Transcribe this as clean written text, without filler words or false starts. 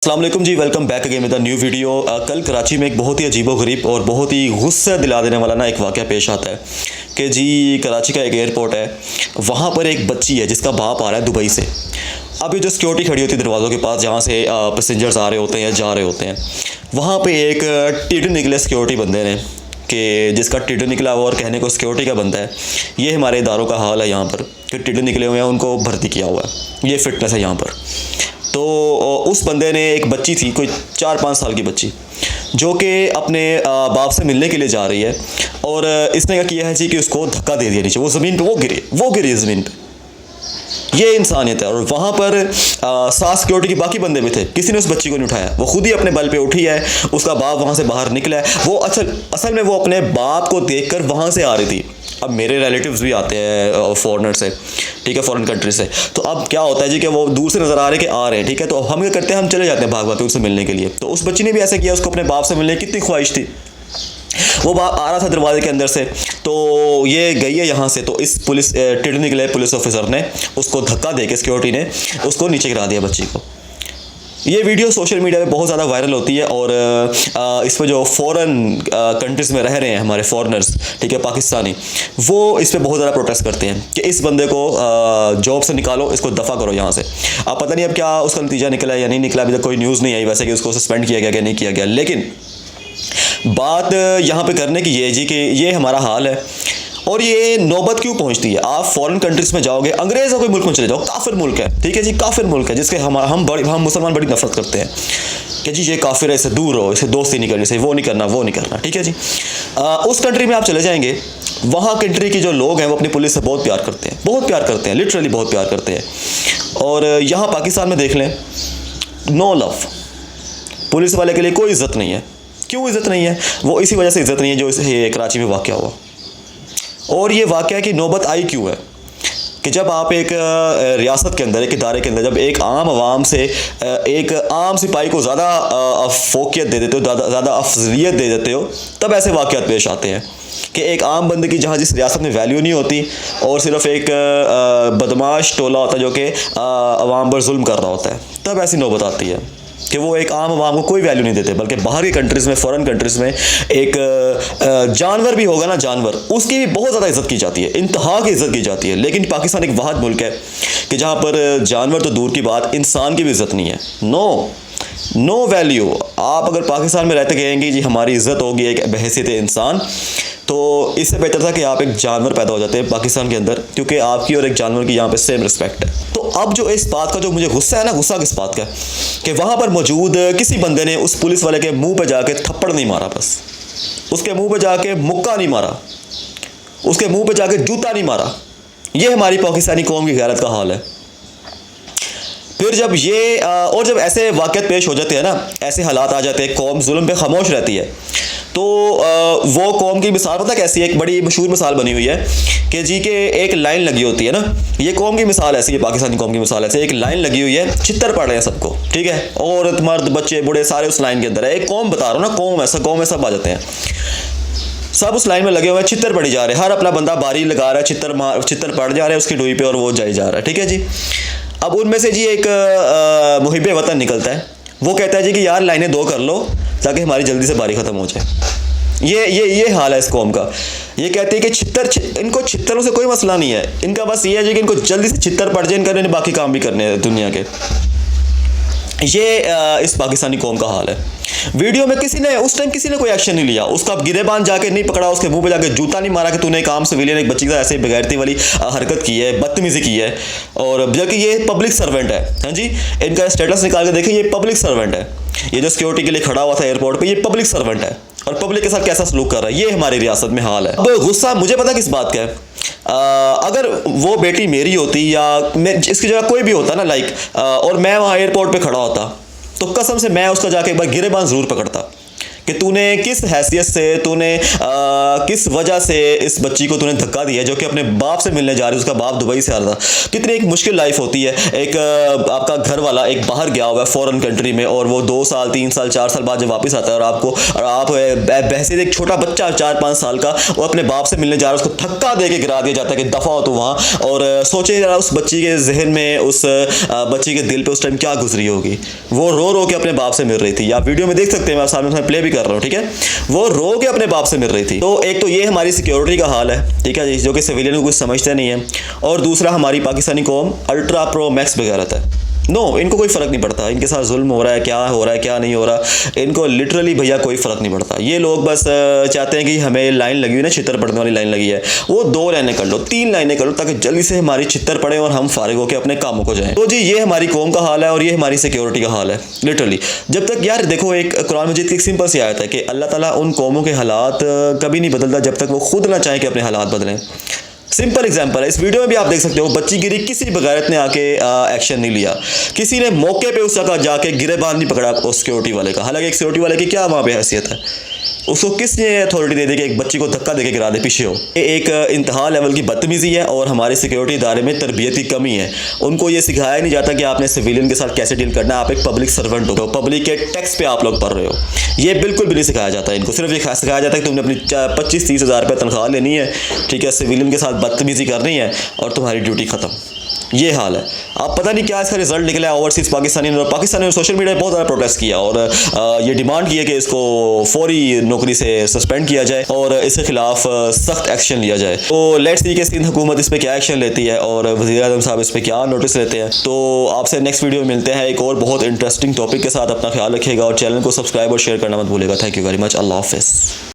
अस्सलाम वालेकुम जी, welcome back again with a new video. कल कराची में एक बहुत ही अजीबोगरीब और बहुत ही गुस्सा दिला देने वाला एक वाक़या पेश आता है कि जी कराची का एक एयरपोर्ट है, वहाँ पर एक बच्ची है जिसका बाप आ रहा है दुबई से। अब ये जो सिक्योरिटी खड़ी होती है दरवाज़ों के पास जहाँ से पैसेंजर्स आ रहे होते हैं या जा रहे होते हैं, वहाँ पर एक टिड निकले सिक्योरिटी बंदे ने कि जिसका टिड निकला हुआ और कहने को सिक्योरिटी का बनता है। ये हमारे इदारों का हाल है यहाँ पर कि टिड निकले हुए हैं, उनको भर्ती किया हुआ है, ये फिटनेस है यहाँ पर। तो उस बंदे ने एक बच्ची थी, कोई 4-5 साल की बच्ची, जो कि अपने बाप से मिलने के लिए जा रही है, और इसने क्या किया है जी कि उसको धक्का दे दिया नीचे, वो ज़मीन पे वो गिरी ज़मीन पे। ये इंसानियत है। और वहाँ पर साथ सिक्योरिटी के बाकी बंदे भी थे, किसी ने उस बच्ची को नहीं उठाया, वो खुद ही अपने बल पे उठी है। उसका बाप वहाँ से बाहर निकला है, वो असल में वो अपने बाप को देखकर वहाँ से आ रही थी। अब मेरे रिलेटिव्स भी आते हैं फॉरेनर से, ठीक है, फॉरेन कंट्री से। तो अब क्या होता है जी कि वो दूर से नज़र आ रहे हैं कि आ रहे हैं, ठीक है, तो हम क्या करते हैं, हम चले जाते हैं भाग भाग के उनसे मिलने के लिए। तो उस बच्ची ने भी ऐसा किया, उसको अपने बाप से मिलने की कितनी ख्वाहिश थी। वो बाप आ रहा था दरवाजे के अंदर से, तो ये गई है यहाँ से, तो इस पुलिस टिड निकले पुलिस ऑफिसर ने उसको धक्का दे के, सिक्योरिटी ने उसको नीचे गिरा दिया बच्ची को। ये वीडियो सोशल मीडिया पे बहुत ज़्यादा वायरल होती है, और इस पर जो फॉरेन कंट्रीज़ में रह रहे हैं हमारे फॉरेनर्स, ठीक है, पाकिस्तानी, वो इस पर बहुत ज़्यादा प्रोटेस्ट करते हैं कि इस बंदे को जॉब से निकालो, इसको दफ़ा करो यहाँ से। अब पता नहीं अब क्या उसका नतीजा निकला या नहीं निकला, अभी तक कोई न्यूज़ नहीं आई वैसे कि उसको सस्पेंड किया गया कि नहीं किया गया। लेकिन बात यहाँ पे करने की ये है जी कि ये हमारा हाल है, और ये नौबत क्यों पहुँचती है। आप फॉरेन कंट्रीज़ में जाओगे, अंग्रेज़ कोई मुल्क में चले जाओ, काफिर मुल्क है, ठीक है जी, काफिर मुल्क है जिसके हम मुसलमान बड़ी नफरत करते हैं कि जी ये काफिर है, इससे दूर रहो, इसे दोस्ती नहीं करनी, इसे वो नहीं करना, ठीक है जी। उस कंट्री में आप चले जाएंगे, वहाँ कंट्री के जो लोग हैं वो अपनी पुलिस से बहुत प्यार करते हैं, लिटरली बहुत प्यार करते हैं। और यहाँ पाकिस्तान में देख लें, नो लव, पुलिस वाले के लिए कोई इज़्ज़त नहीं है। क्यों इज़्ज़त नहीं है? वो इसी वजह से इज़्ज़त नहीं है जो इसे कराची में वाक़या हुआ। और ये वाक़या की नौबत आई क्यों है कि जब आप एक रियासत के अंदर, एक इदारे के अंदर, जब एक आम आवाम से एक आम सिपाही को ज़्यादा फोकियत दे देते हो, ज़्यादा अफजलियत दे देते हो, तब ऐसे वाक़यात पेश आते हैं कि एक आम बंदे की जहाँ जिस रियासत में वैल्यू नहीं होती, और सिर्फ एक बदमाश टोला होता है जो कि आवाम पर जुल्म कर रहा होता है, तब ऐसी नौबत आती है कि वो एक आम आवाम को कोई वैल्यू नहीं देते। बल्कि बाहर की कंट्रीज़ में, फॉरेन कंट्रीज़ में एक जानवर भी होगा ना, जानवर, उसकी भी बहुत ज़्यादा इज़्ज़त की जाती है, इंतहा की इज़्ज़त की जाती है। लेकिन पाकिस्तान एक वाहिद मुल्क है कि जहाँ पर जानवर तो दूर की बात, इंसान की भी इज़्ज़त नहीं है। No value. आप अगर पाकिस्तान में रहते कहेंगे जी हमारी इज़्ज़त होगी एक बहैसियत इंसान, तो इससे बेहतर था कि आप एक जानवर पैदा हो जाते हैं पाकिस्तान के अंदर, क्योंकि आपकी और एक जानवर की यहाँ पे सेम रिस्पेक्ट है। तो अब जो इस बात का जो मुझे गुस्सा है ना, गुस्सा किस बात का, कि वहाँ पर मौजूद किसी बंदे ने उस पुलिस वाले के मुंह पे जाके थप्पड़ नहीं मारा, बस उसके मुंह पे जाके मुक्का नहीं मारा, उसके मुंह पे जाके जूता नहीं मारा। ये हमारी पाकिस्तानी कौम की गैरत का हाल है। फिर जब ये और जब ऐसे वाक़यात पेश हो जाते हैं ना, ऐसे हालात आ जाते हैं, कौम जुल्म पे खामोश रहती है, तो वो कौम की मिसाल पता कैसी है, एक बड़ी मशहूर मिसाल बनी हुई है कि जी के एक लाइन लगी होती है ना, ये कौम की मिसाल ऐसी है, पाकिस्तानी कौम की मिसाल ऐसी, एक लाइन लगी हुई है, चित्तर पड़ रहे हैं सबको, ठीक है, औरत मर्द बच्चे बूढ़े सारे उस लाइन के अंदर है। एक कौम बता रहा हूँ ना, कौम में सब आ जाते हैं, सब उस लाइन में लगे हुए हैं, चित्तर पड़ी जा रहे हैं, हर अपना बंदा बारी लगा रहा है, चित्तर पड़ जा रहे हैं उसकी डोई पे, और वो जाई जा रहा है, ठीक है जी। अब उनमें से जी एक मुहिब्बे वतन निकलता है, वो कहता है जी कि यार लाइनें 2 कर लो ताकि हमारी जल्दी से बारी ख़त्म हो जाए। ये हाल है इस कौम का। ये कहते हैं कि इनको छित्तरों से कोई मसला नहीं है, इनका बस ये है जी कि इनको जल्दी से छित्तर पड़ जाए, इनका बाकी काम भी करने हैं दुनिया के। ये इस पाकिस्तानी कौम का हाल है। वीडियो में उस टाइम किसी ने कोई एक्शन नहीं लिया, उसका गिरेबान जाके नहीं पकड़ा, उसके मुंह पे जाके जूता नहीं मारा कि तूने एक आम सिविलियन एक बच्ची का ऐसे बेगैरती वाली हरकत की है, बदतमीजी की है। और जबकि ये पब्लिक सर्वेंट है, हाँ जी, इनका स्टेटस निकाल के देखिए, ये पब्लिक सर्वेंट है। ये जो सिक्योरिटी के लिए खड़ा हुआ था एयरपोर्ट पर, ये पब्लिक सर्वेंट है, और पब्लिक के साथ कैसा सलूक कर रहा है, ये हमारी रियासत में हाल है। अब गुस्सा मुझे पता किस बात का है, अगर वो बेटी मेरी होती या इसकी जगह कोई भी होता ना, और मैं वहाँ एयरपोर्ट पे खड़ा होता, तो कसम से मैं उसका जाके एक बार गिरेबान ज़रूर पकड़ता कि तूने किस हैसियत से, तूने किस वजह से इस बच्ची को तूने धक्का दिया जो कि अपने बाप से मिलने जा रही है। उसका बाप दुबई से आ रहा था। कितनी एक मुश्किल लाइफ होती है। एक आपका घर वाला एक बाहर गया हुआ है फॉरेन कंट्री में, और वो 2 साल 3 साल 4 साल बाद जब वापस आता है और आप बहसे एक छोटा बच्चा 4-5 साल का वो अपने बाप से मिलने जा रहा है, उसको धक्का दे के गिरा दिया जाता है कि दफ़ा हो तो वहाँ। और सोचे जरा उस बच्ची के जहन में, उस बच्ची के दिल पे उस टाइम क्या गुजरी होगी। वो रो रो के अपने बाप से मिल रही थी। आप वीडियो में देख सकते हैं, मैं सामने प्ले भी कर रहा हूँ, ठीक है। वो रो के अपने बाप से मिल रही थी। तो एक तो ये हमारी सिक्योरिटी का हाल है, ठीक है जी, जो कि सिविलियन को कुछ समझते नहीं है। और दूसरा हमारी पाकिस्तानी कौम अल्ट्रा प्रो मैक्स बगैरत है। इनको कोई फ़र्क नहीं पड़ता इनके साथ जुल्म हो रहा है, क्या हो रहा है क्या नहीं हो रहा, इनको लिटरली भैया कोई फ़र्क नहीं पड़ता। ये लोग बस चाहते हैं कि हमें लाइन लगी हुई ना, छितर पड़ने वाली लाइन लगी है, वो 2 लाइनें कर लो, 3 लाइनें कर लो, ताकि जल्दी से हमारी छितर पड़े और हम फारिग होकर अपने कामों को जाएं। तो जी ये हमारी कौम का हाल है और ये हमारी सिक्योरिटी का हाल है लिटरली। जब तक यार देखो, एक कुरान मजीद की एक सिंपल सी आयत है कि अल्लाह ताला उन कौमों के हालात कभी नहीं बदलता जब तक वो खुद ना चाहे कि अपने हालात बदलें। सिंपल एग्जांपल है, इस वीडियो में भी आप देख सकते हो, बच्ची गिरी, किसी बगैरत ने आके एक्शन नहीं लिया, किसी ने मौके पे उस जगह जाके गिरेबान नहीं पकड़ा उस सिक्योरिटी वाले का। हालांकि एक सिक्योरिटी वाले की क्या वहाँ पे हैसियत है, उसको किसने अथॉरिटी दे दी कि एक बच्ची को धक्का देके गिरा दे पीछे हो। ये एक इंतहा लेवल की बदतमीज़ी है और हमारे सिक्योरिटी इदारे में तरबियत की कमी है। उनको ये सिखाया नहीं जाता कि आपने सिविलियन के साथ कैसे डील करना है। आप एक पब्लिक सर्वेंट हो, पब्लिक के टैक्स पे आप लोग पढ़ रहे हो, ये बिल्कुल भी नहीं सिखाया जाता इनको। सिर्फ ये सिखाया जाता है कि तुमने अपनी 25-30 हज़ार रुपये तनख्वाह लेनी है, ठीक है, सिविलियन के साथ बदतमीज़ी करनी है और तुम्हारी ड्यूटी ख़त्म। ये हाल है। आप पता नहीं क्या इसका रिजल्ट निकला है। ओवरसीज़ पाकिस्तानी ने सोशल मीडिया पर बहुत ज़्यादा प्रोटेस्ट किया और ये डिमांड की है कि इसको फौरी नौकरी से सस्पेंड किया जाए और इसके खिलाफ सख्त एक्शन लिया जाए। तो लेट्स सी कि सिंध हुकूमत इस पर क्या एक्शन लेती है और वज़ीर आज़म साहब इस पर क्या नोटिस लेते हैं। तो आपसे नेक्स्ट वीडियो में मिलते हैं एक और बहुत इंटरेस्टिंग टॉपिक के साथ। अपना ख्याल रखिएगा और चैनल को सब्सक्राइब और शेयर करना मत भूलिएगा। Thank you very much. अल्लाह हाफ़िज़।